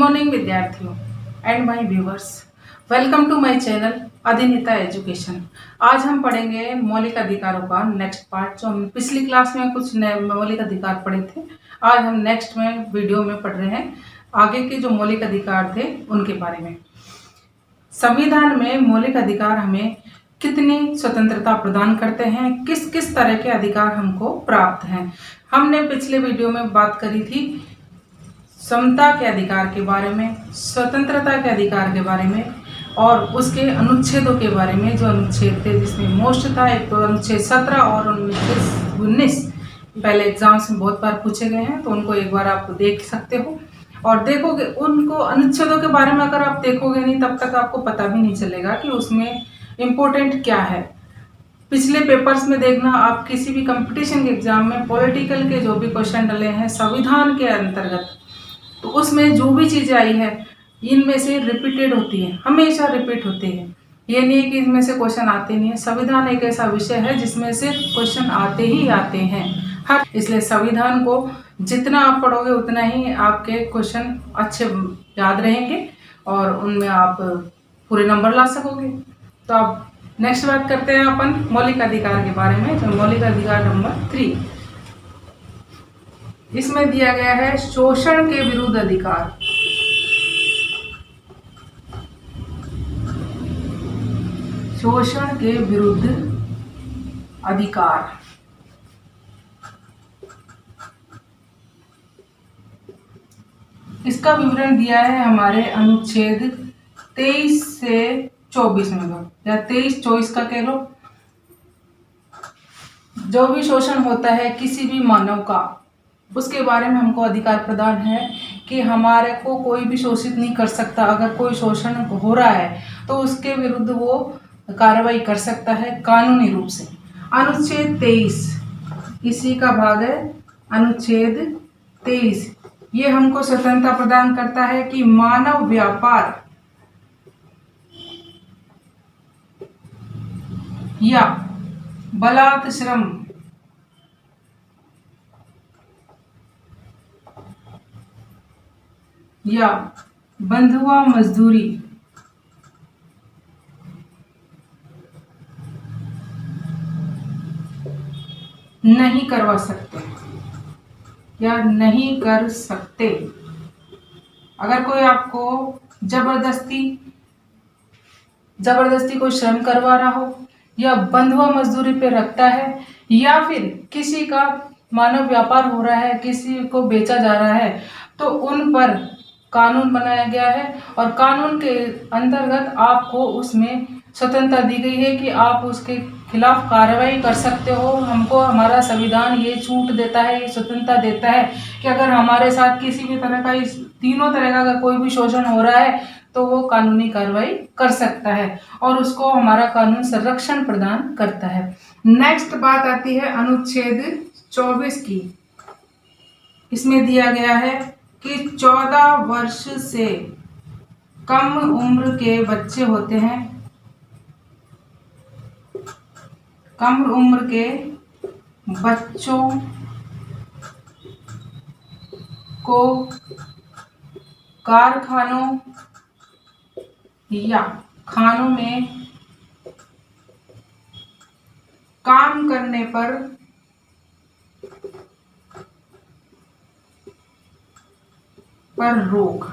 Morning विद्यार्थियों and my viewers, welcome to my channel Adhinita education. आज हम पढ़ेंगे मौलिक अधिकारों का नेक्स्ट पार्ट। जो हम पिछली क्लास में कुछ मौलिक अधिकार पढ़े थे, आज हम नेक्स्ट में वीडियो में पढ़ रहे हैं आगे के जो मौलिक अधिकार थे उनके बारे में। संविधान में मौलिक अधिकार हमें कितनी स्वतंत्रता प्रदान करते हैं, किस किस तरह के अधिकार हमको प्राप्त हैं। हमने पिछले वीडियो में बात करी थी समता के अधिकार के बारे में, स्वतंत्रता के अधिकार के बारे में और उसके अनुच्छेदों के बारे में। जो अनुच्छेद थे जिसमें मोस्ट था, एक तो अनुच्छेद 17 और अनुच्छेद 19 पहले एग्जाम्स में बहुत बार पूछे गए हैं, तो उनको एक बार आप देख सकते हो और देखोगे उनको। अनुच्छेदों के बारे में अगर आप देखोगे नहीं तब तक आपको पता भी नहीं चलेगा कि उसमें इम्पोर्टेंट क्या है। पिछले पेपर्स में देखना, आप किसी भी कंपटीशन के एग्जाम में पॉलिटिकल के जो भी क्वेश्चन डले हैं संविधान के अंतर्गत, तो उसमें जो भी चीज़ें आई है इनमें से रिपीटेड होती है, हमेशा रिपीट होती है। ये नहीं है कि इनमें से क्वेश्चन आते नहीं है। संविधान एक ऐसा विषय है जिसमें से क्वेश्चन आते ही आते हैं हर। इसलिए संविधान को जितना आप पढ़ोगे उतना ही आपके क्वेश्चन अच्छे याद रहेंगे और उनमें आप पूरे नंबर ला सकोगे। तो अब नेक्स्ट बात करते हैं अपन मौलिक अधिकार के बारे में। जो मौलिक अधिकार नंबर 3, इसमें दिया गया है शोषण के विरुद्ध अधिकार। शोषण के विरुद्ध अधिकार। इसका विवरण दिया है हमारे अनुच्छेद 23 से 24 में, या 23-24 का कह लो। जो भी शोषण होता है किसी भी मानव का, उसके बारे में हमको अधिकार प्रदान है कि हमारे को कोई भी शोषित नहीं कर सकता। अगर कोई शोषण हो रहा है तो उसके विरुद्ध वो कार्रवाई कर सकता है कानूनी रूप से। अनुच्छेद 23 इसी का भाग है। अनुच्छेद 23 ये हमको स्वतंत्रता प्रदान करता है कि मानव व्यापार या बलात् श्रम या बंधुआ मजदूरी नहीं करवा सकते या नहीं कर सकते। अगर कोई आपको जबरदस्ती कोई श्रम करवा रहा हो या बंधुआ मजदूरी पे रखता है या फिर किसी का मानव व्यापार हो रहा है, किसी को बेचा जा रहा है, तो उन पर कानून बनाया गया है और कानून के अंतर्गत आपको उसमें स्वतंत्रता दी गई है कि आप उसके खिलाफ कार्रवाई कर सकते हो। हमको हमारा संविधान ये छूट देता है, ये स्वतंत्रता देता है कि अगर हमारे साथ किसी भी तरह का, इस तीनों तरह का अगर कोई भी शोषण हो रहा है तो वो कानूनी कार्रवाई कर सकता है और उसको हमारा कानून संरक्षण प्रदान करता है। नेक्स्ट बात आती है अनुच्छेद 24 की। इसमें दिया गया है कि 14 वर्ष से कम उम्र के बच्चे होते हैं, कम उम्र के बच्चों को कारखानों या खानों में काम करने पर रोक।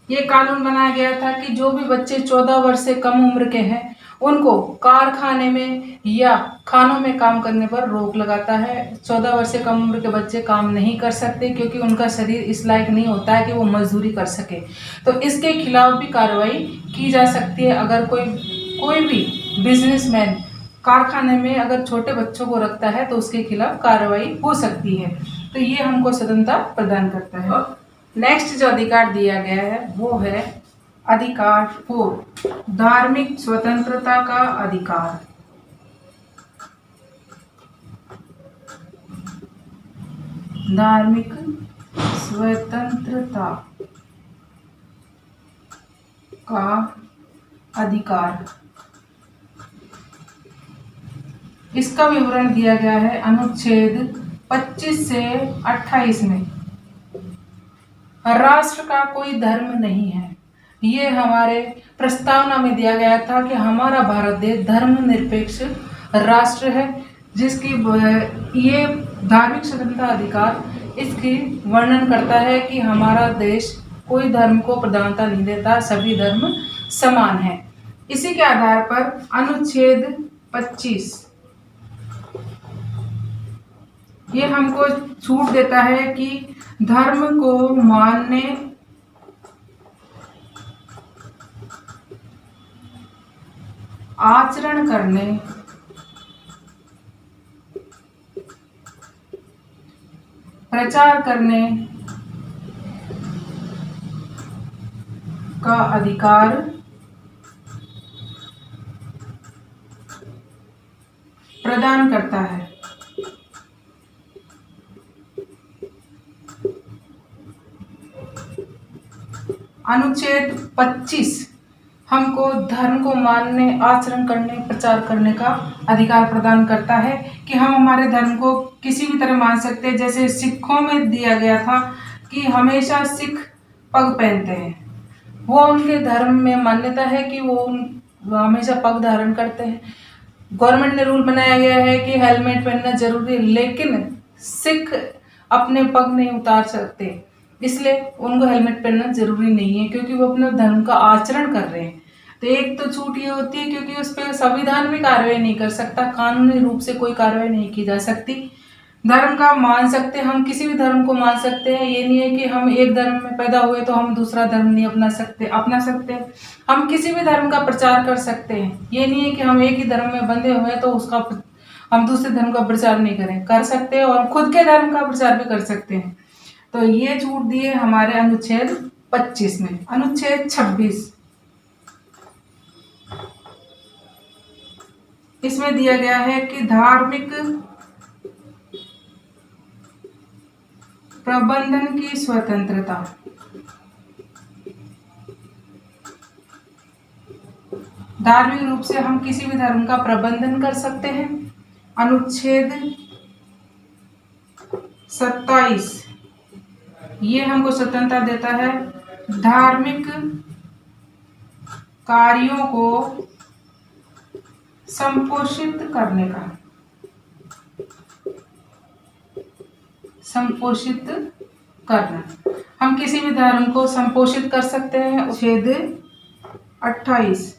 ये कानून बनाया गया था कि जो भी बच्चे 14 वर्ष से कम उम्र के हैं उनको कारखाने में या खानों में काम करने पर रोक लगाता है। 14 वर्ष से कम उम्र के बच्चे काम नहीं कर सकते क्योंकि उनका शरीर इस लायक नहीं होता है कि वो मजदूरी कर सके। तो इसके खिलाफ भी कार्रवाई की जा सकती है। अगर कोई भी बिजनेसमैन कारखाने में अगर छोटे बच्चों को रखता है तो उसके खिलाफ कार्रवाई हो सकती है। तो ये हमको स्वतंत्रता प्रदान करता है। नेक्स्ट जो अधिकार दिया गया है वो है अधिकार 4, धार्मिक स्वतंत्रता का अधिकार। धार्मिक स्वतंत्रता का अधिकार। इसका विवरण दिया गया है अनुच्छेद 25 से 28 में। राष्ट्र का कोई धर्म नहीं है। ये हमारे प्रस्तावना में दिया गया था कि हमारा भारत देश धर्मनिरपेक्ष राष्ट्र है, जिसकी ये धार्मिक स्वतंत्रता अधिकार इसकी वर्णन करता है कि हमारा देश कोई धर्म को प्रधानता नहीं देता, सभी धर्म समान है। इसी के आधार पर अनुच्छेद 25 ये हमको छूट देता है कि धर्म को मानने, आचरण करने, प्रचार करने का अधिकार प्रदान करता है। अनुच्छेद 25 हमको धर्म को मानने, आचरण करने, प्रचार करने का अधिकार प्रदान करता है कि हम हमारे धर्म को किसी भी तरह मान सकते हैं। जैसे सिखों में दिया गया था कि हमेशा सिख पग पहनते हैं, वो उनके धर्म में मान्यता है कि वो हमेशा पग धारण करते हैं। गवर्नमेंट ने रूल बनाया गया है कि हेलमेट पहनना जरूरी है, लेकिन सिख अपने पग नहीं उतार सकते, इसलिए उनको हेलमेट पहनना जरूरी नहीं है, क्योंकि वो अपने धर्म का आचरण कर रहे हैं। तो एक तो छूट ये होती है क्योंकि उस पर संविधान भी कार्रवाई नहीं कर सकता, कानूनी रूप से कोई कार्रवाई नहीं की जा सकती। धर्म का मान सकते हैं, हम किसी भी धर्म को मान सकते हैं। ये नहीं है कि हम एक धर्म में पैदा हुए तो हम दूसरा धर्म नहीं अपना सकते। हम किसी भी धर्म का प्रचार कर सकते हैं। ये नहीं है कि हम एक ही धर्म में बंधे हुए हैं तो उसका हम दूसरे धर्म का प्रचार नहीं कर सकते, और खुद के धर्म का प्रचार भी कर सकते हैं। तो ये छूट दिए हमारे अनुच्छेद 25 में। अनुच्छेद 26 इसमें दिया गया है कि धार्मिक प्रबंधन की स्वतंत्रता। धार्मिक रूप से हम किसी भी धर्म का प्रबंधन कर सकते हैं। अनुच्छेद 27 ये हमको स्वतंत्रता देता है धार्मिक कार्यों को संपोषित करने का। संपोषित करना, हम किसी भी धर्म को संपोषित कर सकते हैं। अनुच्छेद 28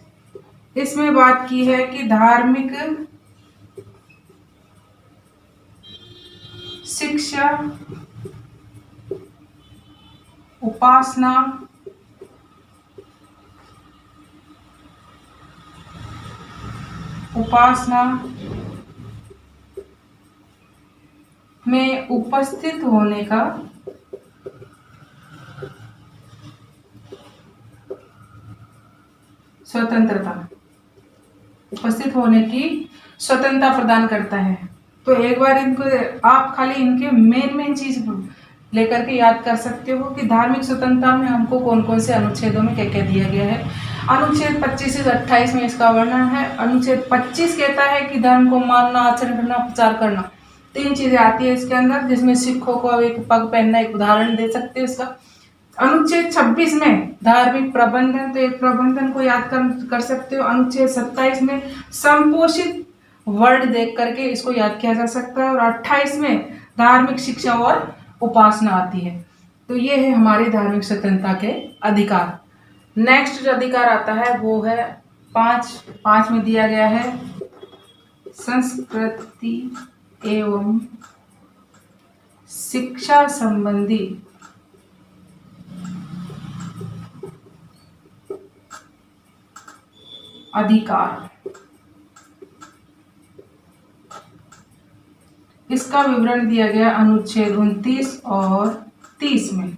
इसमें बात की है कि धार्मिक शिक्षा, उपासना, में उपस्थित होने का उपस्थित होने की स्वतंत्रता प्रदान करता है। तो एक बार इनको आप खाली इनके मेन चीज लेकर के याद कर सकते हो कि धार्मिक स्वतंत्रता में हमको कौन कौन से अनुच्छेदों में क्या क्या दिया गया है। अनुच्छेद 25 से 28 में इसका वर्णन है। अनुच्छेद 25 कहता है कि धर्म को मानना, आचरण करना, प्रचार करना, 3 चीजें आती है इसके अंदर, जिसमें सिखों को एक पग पहनना एक उदाहरण दे सकते हैं इसका। अनुच्छेद 26 में धार्मिक प्रबंधन, तो एक प्रबंधन को याद कर सकते हो। अनुच्छेद 27 में संपोषित वर्ड देख करके इसको याद किया जा सकता है, और 28 में धार्मिक शिक्षा और उपासना आती है। तो ये है हमारी धार्मिक स्वतंत्रता के अधिकार। नेक्स्ट जो अधिकार आता है वो है 5 में दिया गया है संस्कृति एवं शिक्षा संबंधी अधिकार। इसका विवरण दिया गया अनुच्छेद 29 और 30 में।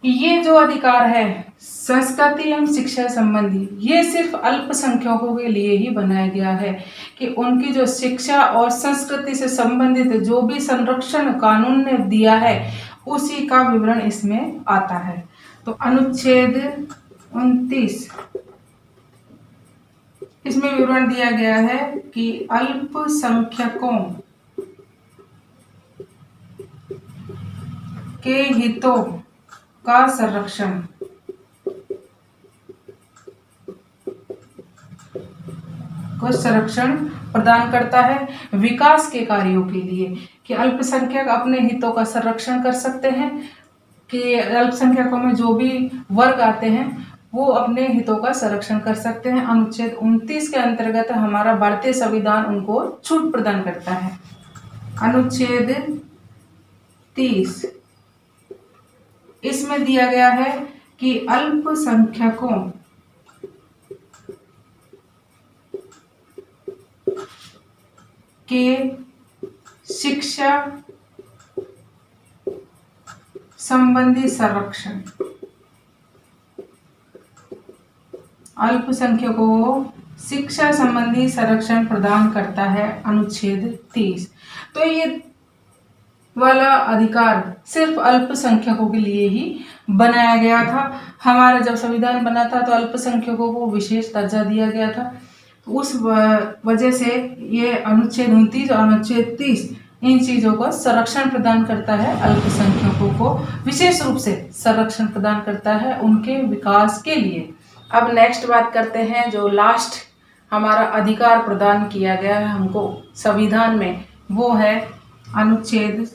ये जो अधिकार है संस्कृति एवं शिक्षा संबंधी, ये सिर्फ अल्पसंख्यकों के लिए ही बनाया गया है कि उनकी जो शिक्षा और संस्कृति से संबंधित जो भी संरक्षण कानून ने दिया है उसी का विवरण इसमें आता है। तो अनुच्छेद 29 इसमें विवरण दिया गया है कि अल्पसंख्यकों के हितों का संरक्षण प्रदान करता है विकास के कार्यों के लिए, कि अल्पसंख्यक अपने हितों का संरक्षण कर सकते हैं, कि अल्पसंख्यकों में जो भी वर्ग आते हैं वो अपने हितों का संरक्षण कर सकते हैं। अनुच्छेद 29 के अंतर्गत हमारा भारतीय संविधान उनको छूट प्रदान करता है। अनुच्छेद 30 इसमें दिया गया है कि अल्पसंख्यकों के शिक्षा संबंधी संरक्षण, अल्पसंख्यकों को शिक्षा संबंधी संरक्षण प्रदान करता है अनुच्छेद 30। तो ये वाला अधिकार सिर्फ अल्पसंख्यकों के लिए ही बनाया गया था। हमारा जब संविधान बना था तो अल्पसंख्यकों को विशेष दर्जा दिया गया था। उस वजह से ये अनुच्छेद 29 और अनुच्छेद 30 इन चीज़ों को संरक्षण प्रदान करता है, अल्पसंख्यकों को विशेष रूप से संरक्षण प्रदान करता है उनके विकास के लिए। अब नेक्स्ट बात करते हैं जो लास्ट हमारा अधिकार प्रदान किया गया है हमको संविधान में, वो है अनुच्छेद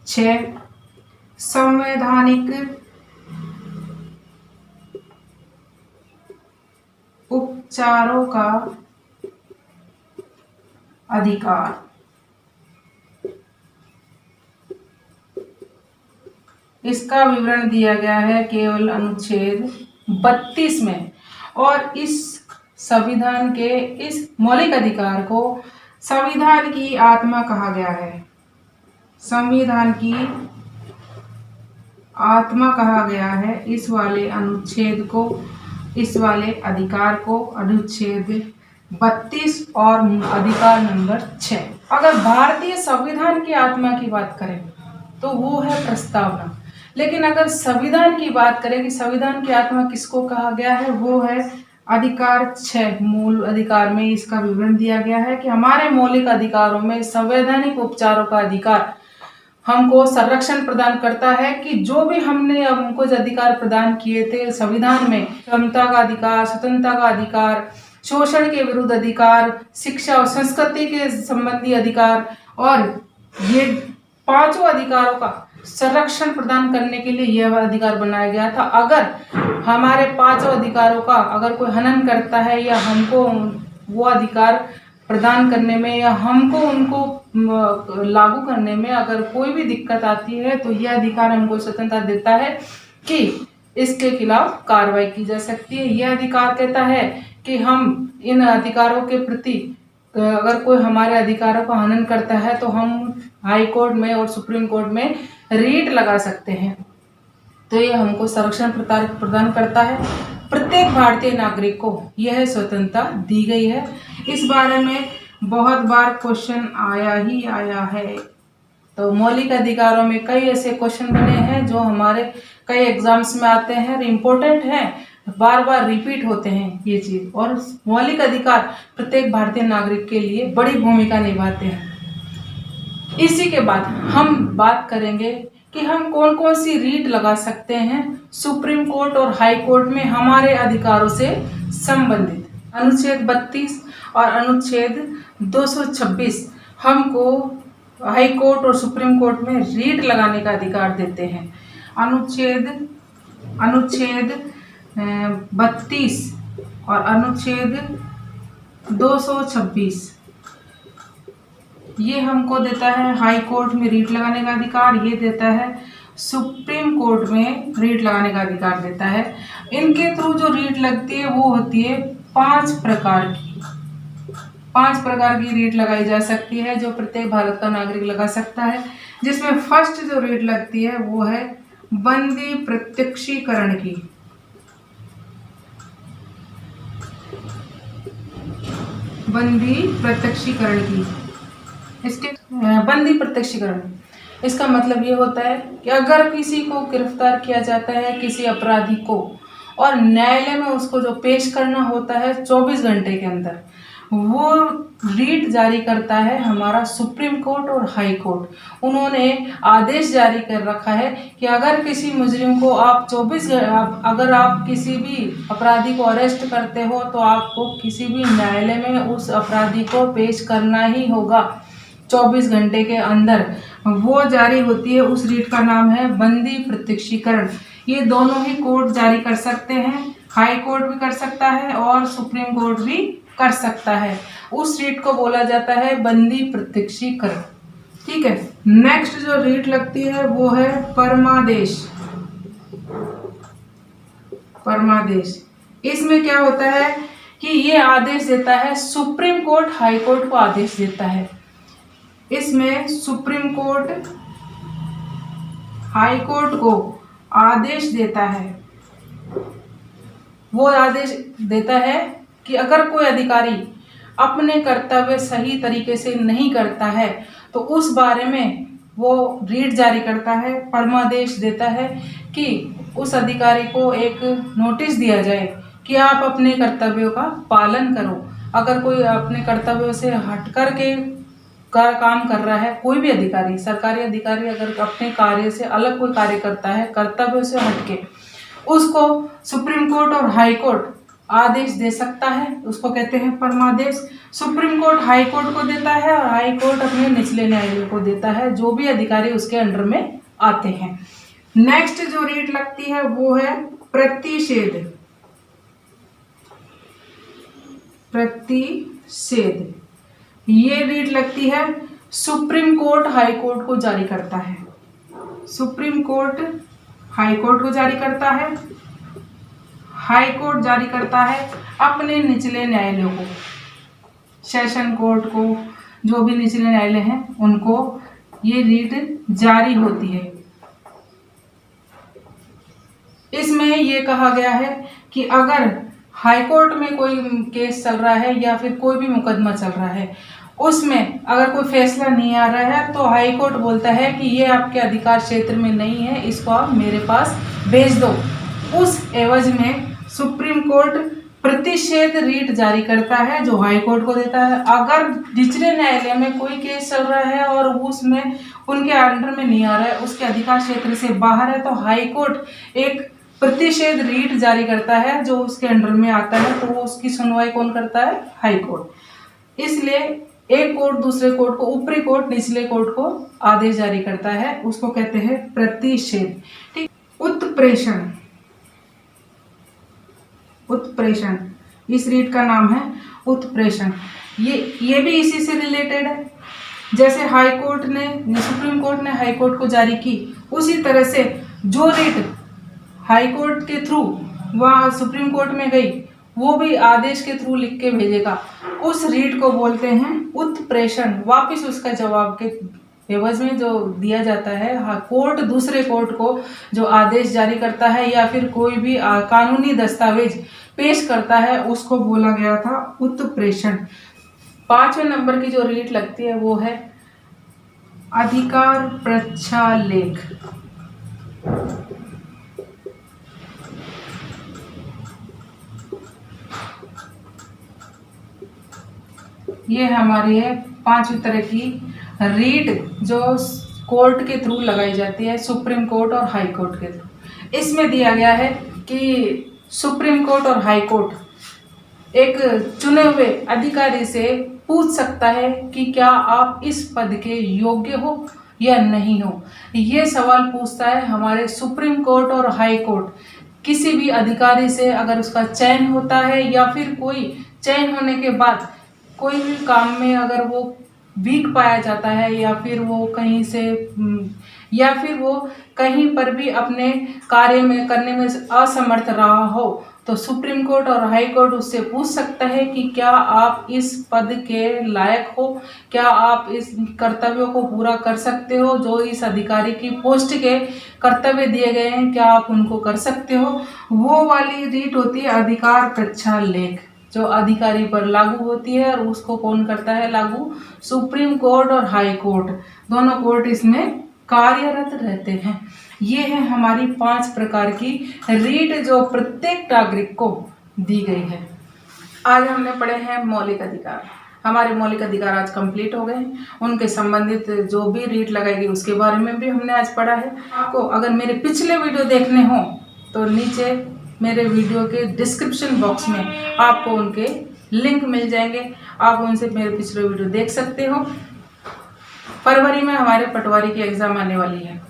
6 संवैधानिक उपचारों का अधिकार। इसका विवरण दिया गया है केवल अनुच्छेद 32 में, और इस संविधान के इस मौलिक अधिकार को संविधान की आत्मा कहा गया है। संविधान की आत्मा कहा गया है इस वाले अनुच्छेद को, इस वाले अधिकार को, अनुच्छेद 32 और अधिकार नंबर 6। अगर भारतीय संविधान की आत्मा की बात करें तो वो है प्रस्तावना, लेकिन अगर संविधान की बात करें कि संविधान की आत्मा किसको कहा गया है, वो है अधिकार 6। मूल अधिकार में इसका विवरण दिया गया है कि हमारे मौलिक अधिकारों में संवैधानिक उपचारों का अधिकार हमको संरक्षण प्रदान करता है, कि जो भी हमने हमको जो अधिकार प्रदान किए थे संविधान में, क्षमता का अधिकार, स्वतंत्रता का अधिकार, शोषण के विरुद्ध अधिकार, शिक्षा और संस्कृति के संबंधी अधिकार, और ये पांचों अधिकारों का संरक्षण प्रदान करने के लिए यह अधिकार बनाया गया था। अगर हमारे पांचों अधिकारों का अगर कोई हनन करता है या हमको वो अधिकार प्रदान करने में या हमको उनको लागू करने में अगर कोई भी दिक्कत आती है, तो यह अधिकार हमको स्वतंत्रता देता है कि इसके खिलाफ कार्रवाई की जा सकती है। यह अधिकार कहता है कि हम इन अधिकारों के प्रति अगर कोई हमारे अधिकारों का हनन करता है तो हम हाई कोर्ट में और सुप्रीम कोर्ट में रीट लगा सकते हैं। तो ये हमको संरक्षण प्रदान करता है। प्रत्येक भारतीय नागरिक को यह स्वतंत्रता दी गई है। इस बारे में बहुत बार क्वेश्चन आया है। तो मौलिक अधिकारों में कई ऐसे क्वेश्चन बने हैं जो हमारे कई एग्जाम्स में आते हैं और इम्पोर्टेंट हैं, बार बार रिपीट होते हैं ये चीज़, और मौलिक अधिकार प्रत्येक भारतीय नागरिक के लिए बड़ी भूमिका निभाते हैं। इसी के बाद हम बात करेंगे कि हम कौन कौन सी रीट लगा सकते हैं सुप्रीम कोर्ट और हाई कोर्ट में हमारे अधिकारों से संबंधित। अनुच्छेद 32 और अनुच्छेद 226 हमको हाई कोर्ट और सुप्रीम कोर्ट में रीट लगाने का अधिकार देते हैं। अनुच्छेद 32 और अनुच्छेद 226 ये हमको देता है हाई कोर्ट में रीट लगाने का अधिकार, ये देता है सुप्रीम कोर्ट में रीट लगाने का अधिकार देता है। इनके थ्रू जो रीट लगती है वो होती है 5 प्रकार की रीट लगाई जा सकती है जो प्रत्येक भारत का नागरिक लगा सकता है। जिसमें फर्स्ट जो रीट लगती है वो है बंदी प्रत्यक्षीकरण की। बंदी प्रत्यक्षीकरण इसका मतलब ये होता है कि अगर किसी को गिरफ्तार किया जाता है, किसी अपराधी को, और न्यायालय में उसको जो पेश करना होता है 24 घंटे के अंदर, वो रीट जारी करता है हमारा सुप्रीम कोर्ट और हाई कोर्ट। उन्होंने आदेश जारी कर रखा है कि अगर किसी मुजरिम को आप अगर आप किसी भी अपराधी को अरेस्ट करते हो तो आपको किसी भी न्यायालय में उस अपराधी को पेश करना ही होगा 24 घंटे के अंदर। वो जारी होती है, उस रीट का नाम है बंदी प्रत्यक्षीकरण। ये दोनों ही कोर्ट जारी कर सकते हैं, हाई कोर्ट भी कर सकता है और सुप्रीम कोर्ट भी कर सकता है। उस रीट को बोला जाता है बंदी प्रत्यक्षीकरण। ठीक है, नेक्स्ट जो रीट लगती है वो है परमादेश। परमादेश इसमें क्या होता है कि ये आदेश देता है सुप्रीम कोर्ट हाई कोर्ट को आदेश देता है। इसमें सुप्रीम कोर्ट हाई कोर्ट को आदेश देता है, वो आदेश देता है कि अगर कोई अधिकारी अपने कर्तव्य सही तरीके से नहीं करता है तो उस बारे में वो रीट जारी करता है, परमादेश देता है कि उस अधिकारी को एक नोटिस दिया जाए कि आप अपने कर्तव्यों का पालन करो। अगर कोई अपने कर्तव्यों से हट कर के काम कर रहा है, कोई भी अधिकारी, सरकारी अधिकारी अगर अपने कार्य से अलग कोई कार्य करता है कर्तव्यों से हटके, उसको सुप्रीम कोर्ट और हाई कोर्ट आदेश दे सकता है, उसको कहते हैं परमादेश। सुप्रीम कोर्ट हाई कोर्ट को देता है और हाई कोर्ट अपने निचले न्यायालय को देता है, जो भी अधिकारी उसके अंडर में आते हैं। नेक्स्ट जो रीट लगती है वो है प्रतिषेध। प्रतिषेध ये रीट लगती है सुप्रीम कोर्ट हाई कोर्ट को जारी करता है। सुप्रीम कोर्ट हाई कोर्ट को जारी करता है, हाई कोर्ट जारी करता है अपने निचले न्यायालयों को, सेशन कोर्ट को, जो भी निचले न्यायालय हैं उनको ये रीट जारी होती है। इसमें ये कहा गया है कि अगर हाई कोर्ट में कोई केस चल रहा है या फिर कोई भी मुकदमा चल रहा है, उसमें अगर कोई फैसला नहीं आ रहा है तो हाई कोर्ट बोलता है कि ये आपके अधिकार क्षेत्र में नहीं है, इसको आप मेरे पास भेज दो। उस एवज में सुप्रीम कोर्ट प्रतिषेध रीट जारी करता है जो हाई कोर्ट को देता है। अगर निचले न्यायालय में कोई केस चल रहा है और उसमें उनके अंडर में नहीं आ रहा है, उसके अधिकार क्षेत्र से बाहर है, तो हाई कोर्ट एक प्रतिषेध रीट जारी करता है जो उसके अंडर में आता है, तो वो उसकी सुनवाई कौन करता है? High court. इसलिए एक कोर्ट दूसरे कोर्ट को, ऊपरी कोर्ट निचले कोर्ट को आदेश जारी करता है, उसको कहते हैं प्रतिषेध। ठीक, उत्प्रेषण। उत्प्रेषण इस रीट का नाम है उत्प्रेषण। ये भी इसी से रिलेटेड है। जैसे हाई कोर्ट ने, सुप्रीम कोर्ट ने हाई कोर्ट को जारी की, उसी तरह से जो रीट हाई कोर्ट के थ्रू वहाँ सुप्रीम कोर्ट में गई, वो भी आदेश के थ्रू लिख के भेजेगा, उस रीट को बोलते हैं उत्प्रेषण। वापिस उसका जवाब के एवज में जो दिया जाता है, हाँ, कोर्ट दूसरे कोर्ट को जो आदेश जारी करता है या फिर कोई भी कानूनी दस्तावेज पेश करता है, उसको बोला गया था उत्प्रेषण। 5वें नंबर की जो रीट लगती है वो है अधिकार प्रक्षालेख। ये हमारी है 5वीं तरह की रीट जो कोर्ट के थ्रू लगाई जाती है, सुप्रीम कोर्ट और हाई कोर्ट के थ्रू। इसमें दिया गया है कि सुप्रीम कोर्ट और हाई कोर्ट एक चुने हुए अधिकारी से पूछ सकता है कि क्या आप इस पद के योग्य हो या नहीं हो। ये सवाल पूछता है हमारे सुप्रीम कोर्ट और हाई कोर्ट। किसी भी अधिकारी से अगर उसका चयन होता है या फिर कोई चयन होने के बाद कोई भी काम में अगर वो वीक पाया जाता है या फिर वो कहीं से या फिर वो कहीं पर भी अपने कार्य में करने में असमर्थ रहा हो, तो सुप्रीम कोर्ट और हाई कोर्ट उससे पूछ सकता है कि क्या आप इस पद के लायक हो, क्या आप इस कर्तव्यों को पूरा कर सकते हो, जो इस अधिकारी की पोस्ट के कर्तव्य दिए गए हैं, क्या आप उनको कर सकते हो। वो वाली रीट होती है अधिकार प्रक्षालेख, जो अधिकारी पर लागू होती है। और उसको कौन करता है लागू? सुप्रीम कोर्ट और हाई कोर्ट, दोनों कोर्ट इसमें कार्यरत रहते हैं। ये है हमारी 5 प्रकार की रीट जो प्रत्येक नागरिक को दी गई है। आज हमने पढ़े हैं मौलिक अधिकार। हमारे मौलिक अधिकार आज कंप्लीट हो गए। उनके संबंधित जो भी रीड लगाएगी उसके बारे में भी हमने आज पढ़ा है। आपको अगर मेरे पिछले वीडियो देखने हो तो नीचे मेरे वीडियो के डिस्क्रिप्शन बॉक्स में आपको उनके लिंक मिल जाएंगे, आप उनसे मेरे पिछले वीडियो देख सकते हो। फरवरी में हमारे पटवारी की एग्ज़ाम आने वाली है,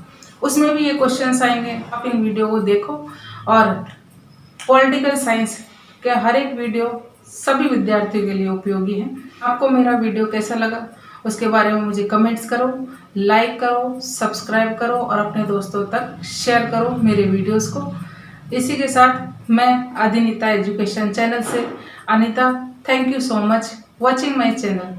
उसमें भी ये क्वेश्चंस आएंगे। आप इन वीडियो को देखो और पॉलिटिकल साइंस के हर एक वीडियो सभी विद्यार्थियों के लिए उपयोगी है। आपको मेरा वीडियो कैसा लगा उसके बारे में मुझे कमेंट्स करो, लाइक करो, सब्सक्राइब करो और अपने दोस्तों तक शेयर करो मेरे वीडियोस को। इसी के साथ मैं अदिनिता एजुकेशन चैनल से Anita, thank you so much watching my channel.